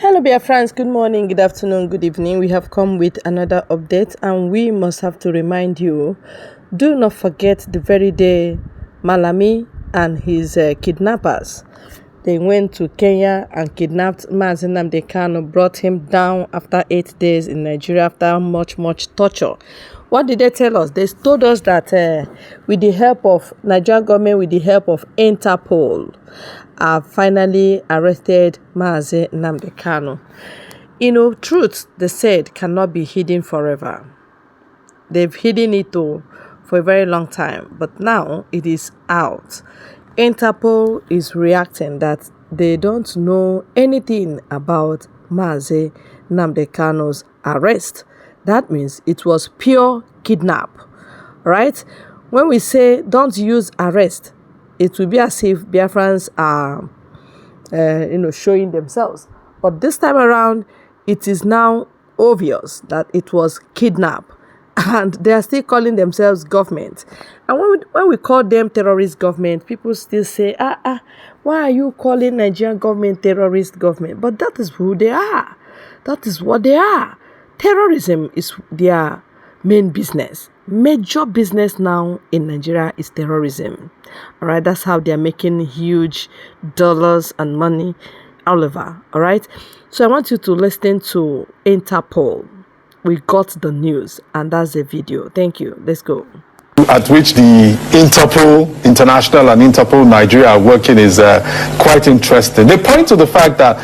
Hello, Biafrans. Good morning, good afternoon, good evening. We have come with another update, and we must have to remind you, do not forget the very day Malami and his kidnappers, they went to Kenya and kidnapped Nnamdi Kanu, brought him down after 8 days in Nigeria after much torture. What did they tell us? They told us that with the help of Nigerian government, with the help of Interpol, have finally arrested Nnamdi Kanu. Truth, they said, cannot be hidden forever. They've hidden it for a very long time, but now it is out. Interpol is reacting that they don't know anything about Nnamdi Kanu's arrest. That means it was pure kidnap, right? When we say don't use arrest, it will be as if Biafrans are, showing themselves. But this time around, it is now obvious that it was kidnap, and they are still calling themselves government. And when we call them terrorist government, people still say, why are you calling Nigerian government terrorist government? But that is who they are. That is what they are. Terrorism is their main business. Major business now in Nigeria is terrorism. All right, that's how they're making huge dollars and money all over. All right, so I want you to listen to Interpol. We got the news, and that's the video. Thank you. Let's go. At which the Interpol International and Interpol Nigeria are working is quite interesting. They point to the fact that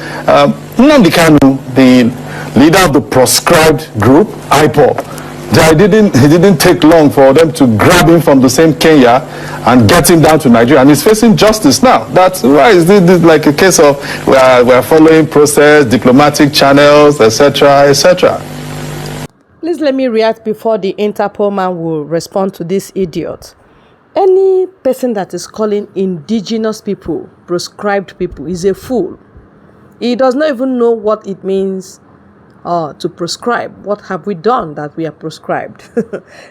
Nnamdi Kanu, the leader of the proscribed group, IPOB, it didn't take long for them to grab him from the same Kenya and get him down to Nigeria, and he's facing justice now. That's why is this like a case of we're following process, diplomatic channels, etc., etc. Please let me react before the Interpol man will respond to this idiot. Any person that is calling indigenous people proscribed people is a fool. He does not even know what it means to proscribe. What have we done that we are proscribed?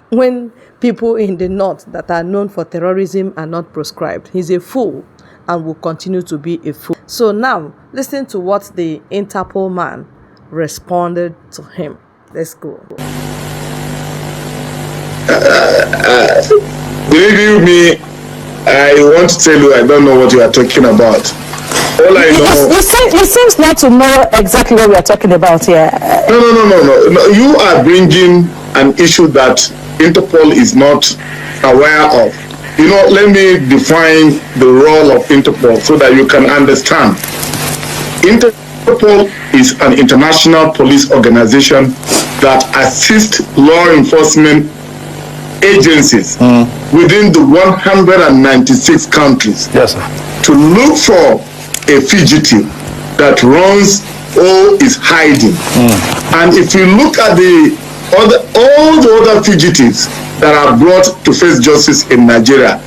When people in the north that are known for terrorism are not proscribed, he's a fool and will continue to be a fool. So now, listen to what the Interpol man responded to him. Let's go. Believe me, I want to tell you, I don't know what you are talking about. All I know... He seems not to know exactly what we are talking about here. No. You are bringing an issue that Interpol is not aware of. Let me define the role of Interpol so that you can understand. Interpol is an international police organization that assists law enforcement agencies within the 196 countries to look for a fugitive that runs or is hiding. And if you look at all the other fugitives that are brought to face justice in Nigeria,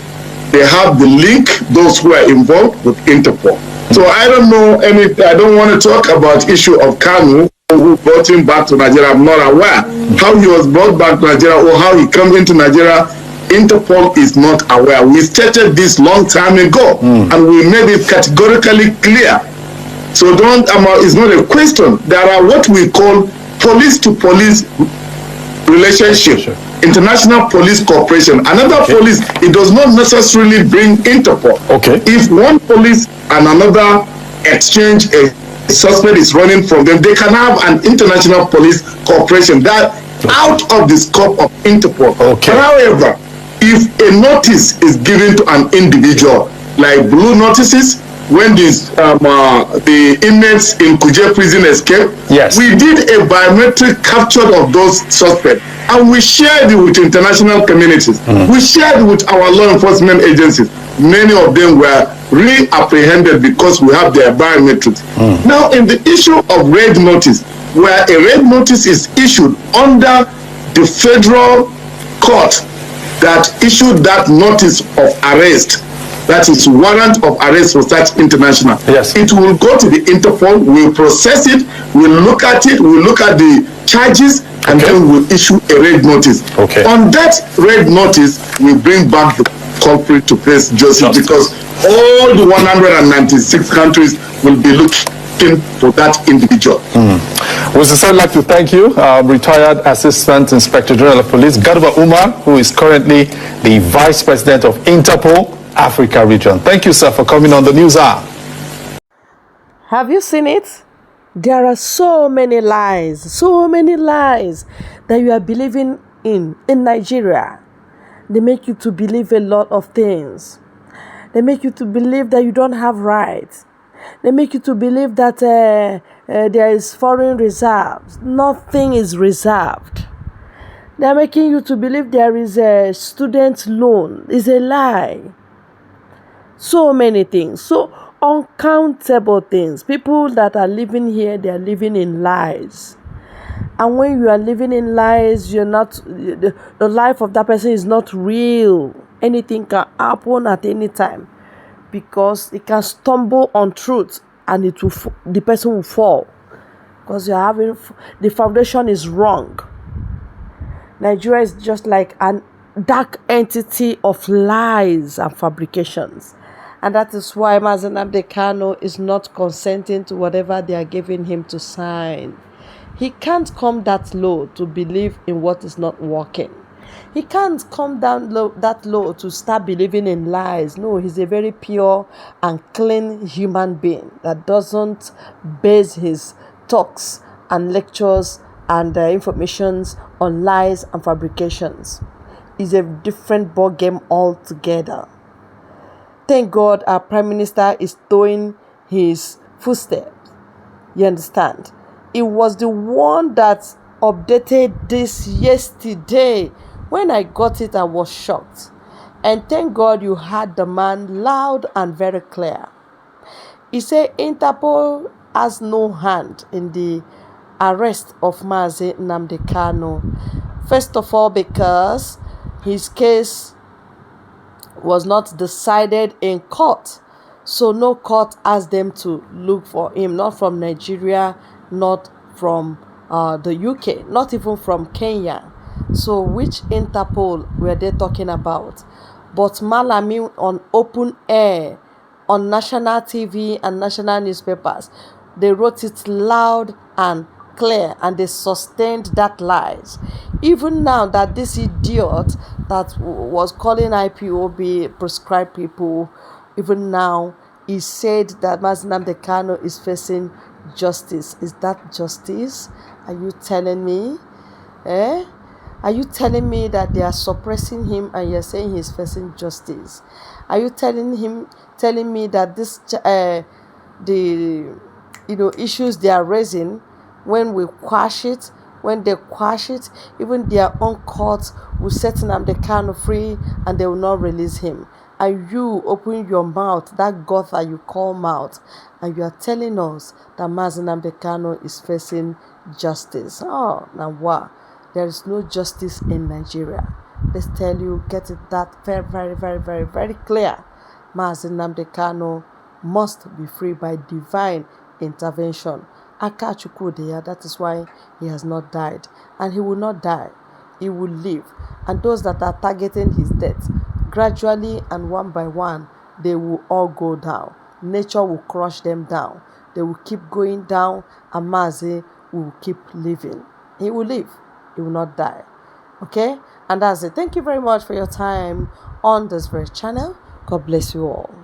they have the link, those who are involved with Interpol. So I don't know I don't want to talk about issue of Kanu, who brought him back to Nigeria. I'm not aware how he was brought back to Nigeria or how he came into Nigeria. Interpol is not aware. We stated this long time ago, and we made it categorically clear. So it's not a question. There are what we call police-to-police relationship, international police cooperation. Another police, it does not necessarily bring Interpol. Okay. If one police and another exchange a suspect is running from them, they can have an international police cooperation that out of the scope of Interpol. Okay. However, if a notice is given to an individual, like blue notices, when the inmates in Kuje prison escaped, we did a biometric capture of those suspects, and we shared it with international communities. We shared it with our law enforcement agencies. Many of them were re-apprehended because we have their biometrics. Now, in the issue of red notice, where a red notice is issued under the federal court that issued that notice of arrest, that is warrant of arrest for such international. It will go to the Interpol, we'll process it, we'll look at it, we'll look at the charges, and then we'll issue a red notice. On that red notice, we bring back the culprit to face justice because all the 196 countries will be looking looking for that individual. We sincerely like to thank you, retired Assistant Inspector General of Police, Garba Umar, who is currently the Vice President of Interpol Africa Region. Thank you, sir, for coming on the News Hour. Have you seen it? There are so many lies that you are believing in Nigeria. They make you to believe a lot of things. They make you to believe that you don't have rights. They make you to believe that there is foreign reserves. Nothing is reserved. They are making you to believe there is a student loan. It's a lie. So many things. So uncountable things. People that are living here, they are living in lies. And when you are living in lies, you're not, the life of that person is not real. Anything can happen at any time, because it can stumble on truth and the person will fall, because the foundation is wrong. Nigeria is just like a dark entity of lies and fabrications. And that is why Nnamdi Kanu is not consenting to whatever they are giving him to sign. He can't come that low to believe in what is not working. He can't come down that low to start believing in lies. No, he's a very pure and clean human being that doesn't base his talks and lectures and informations on lies and fabrications. It's a different ball game altogether. Thank God our Prime Minister is doing his footsteps. You understand? It was the one that updated this yesterday. When I got it, I was shocked. And thank God you heard the man loud and very clear. He said Interpol has no hand in the arrest of Nnamdi Kanu. First of all, because his case was not decided in court. So no court asked them to look for him, not from Nigeria, not from the UK, not even from Kenya. So which Interpol were they talking about? But Malami on open air, on national TV and national newspapers, they wrote it loud and clear, and they sustained that lies. Even now that this idiot that was calling IPOB prescribed people, even now he said that Nnamdi Kanu is facing justice. Is that justice? Are you telling me? Are you telling me that they are suppressing him and you're saying he's facing justice? Are you telling me that this the issues they are raising, when we quash it, when they quash it, even their own courts will set Nnamdi Kanu free and they will not release him? And you open your mouth, that God that you call mouth, and you are telling us that Nnamdi Kanu is facing justice. Oh, now what? There is no justice in Nigeria. Let's tell you, get it that very, very, very, very, very clear. Nnamdi Kanu must be free by divine intervention. Akachukwudeya, that is why he has not died. And he will not die. He will live. And those that are targeting his death, gradually and one by one, they will all go down. Nature will crush them down. They will keep going down, and Mazi will keep living. He will live. He will not die. Okay? And that's it. Thank you very much for your time on this very channel. God bless you all.